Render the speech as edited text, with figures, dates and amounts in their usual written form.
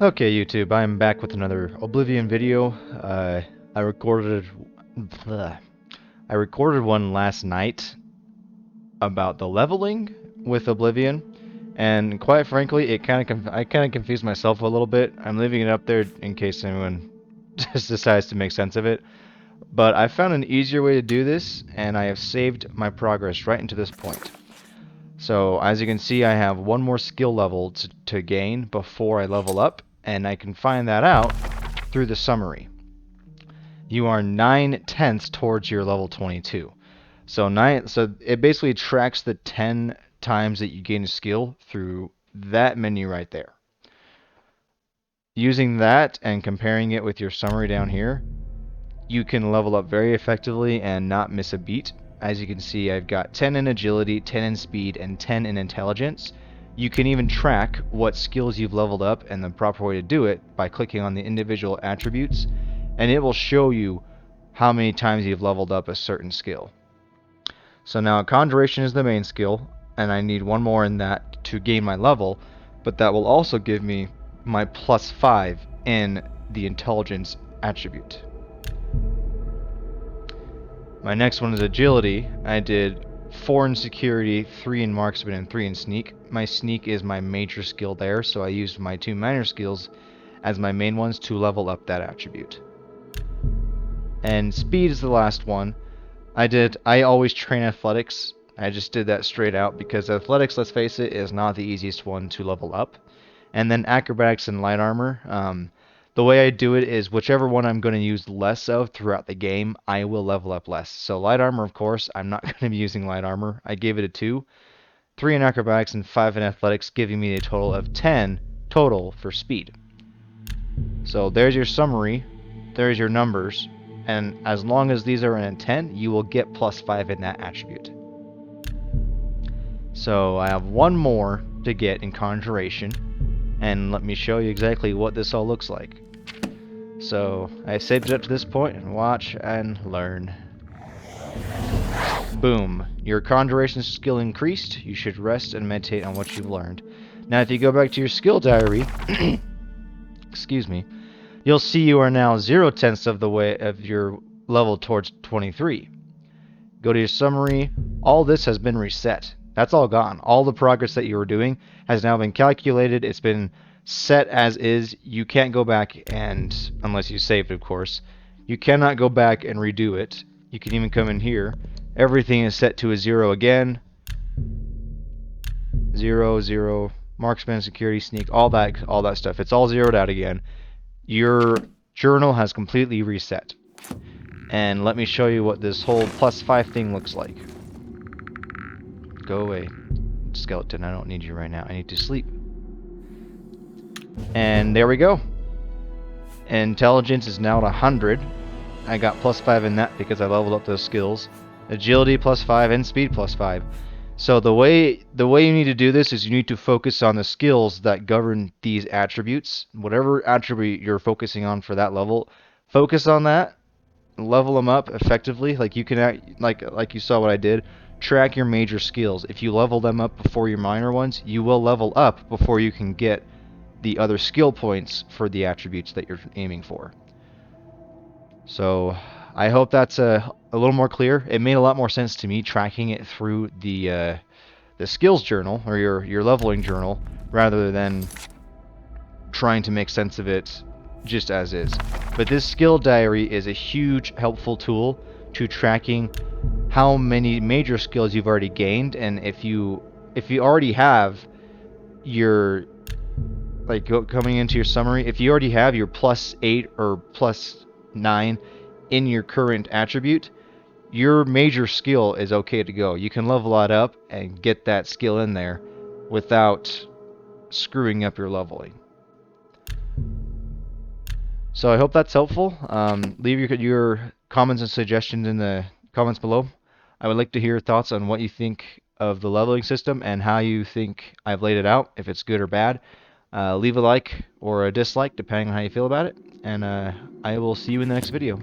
Okay, YouTube, I'm back with another Oblivion video. I recorded, bleh. I recorded one last night about the leveling with Oblivion, and quite frankly, I kind of confused myself a little bit. I'm leaving it up there in case anyone just decides to make sense of it. But I found an easier way to do this, and I have saved my progress right into this point. So as you can see, I have one more skill level to gain before I level up, and I can find that out through the summary. You are 9/10 towards your level 22. So it basically tracks the 10 times that you gain a skill through that menu right there. Using that and comparing it with your summary down here, you can level up very effectively and not miss a beat. As you can see, I've got 10 in agility, 10 in speed, and 10 in intelligence. You can even track what skills you've leveled up and the proper way to do it by clicking on the individual attributes, and it will show you how many times you've leveled up a certain skill. So now Conjuration is the main skill, and I need one more in that to gain my level, but that will also give me my +5 in the intelligence attribute. My next one is agility. I did 4 in security, 3 in marksman, and 3 in sneak. My sneak is my major skill there, so I used my 2 minor skills as my main ones to level up that attribute. And speed is the last one. I always train athletics. I just did that straight out because athletics, let's face it, is not the easiest one to level up. And then acrobatics and light armor. The way I do it is whichever one I'm going to use less of throughout the game, I will level up less. So light armor, of course, I'm not going to be using light armor. I gave it a 2. 3 in acrobatics and 5 in athletics, giving me a total of 10 total for speed. So there's your summary. There's your numbers. And as long as these are in a 10, you will get +5 in that attribute. So I have one more to get in Conjuration. And let me show you exactly what this all looks like. So I saved it up to this point, and watch and learn. Boom. Your Conjuration skill increased. You should rest and meditate on what you've learned. Now if you go back to your skill diary, excuse me, you'll see you are now 0/10 of the way of your level towards 23. Go to your summary. All this has been reset. That's all gone. All the progress that you were doing has now been calculated. It's been set as is. You can't go back and, unless you saved, of course, you cannot go back and redo it. You can even come in here. Everything is set to a 0 again. 0, 0, marksman, security, sneak, all that stuff. It's all zeroed out again. Your journal has completely reset. And let me show you what this whole +5 thing looks like. Go away, skeleton. I don't need you right now. I need to sleep. And there we go. Intelligence is now at 100. I got +5 in that because I leveled up those skills. Agility +5 and speed +5. So the way you need to do this is you need to focus on the skills that govern these attributes. Whatever attribute you're focusing on for that level, focus on that. Level them up effectively. Like you can like you saw what I did. Track your major skills. If you level them up before your minor ones, you will level up before you can get the other skill points for the attributes that you're aiming for. So I hope that's a little more clear. It made a lot more sense to me tracking it through the skills journal or your leveling journal rather than trying to make sense of it just as is. But this skill diary is a huge helpful tool to tracking how many major skills you've already gained, and if you already have your coming into your summary, if you already have your +8 or +9 in your current attribute, your major skill is okay to go. You can level that up and get that skill in there without screwing up your leveling. So I hope that's helpful. Leave your comments and suggestions in the comments below. I would like to hear your thoughts on what you think of the leveling system and how you think I've laid it out, if it's good or bad. Leave a like or a dislike depending on how you feel about it, and I will see you in the next video.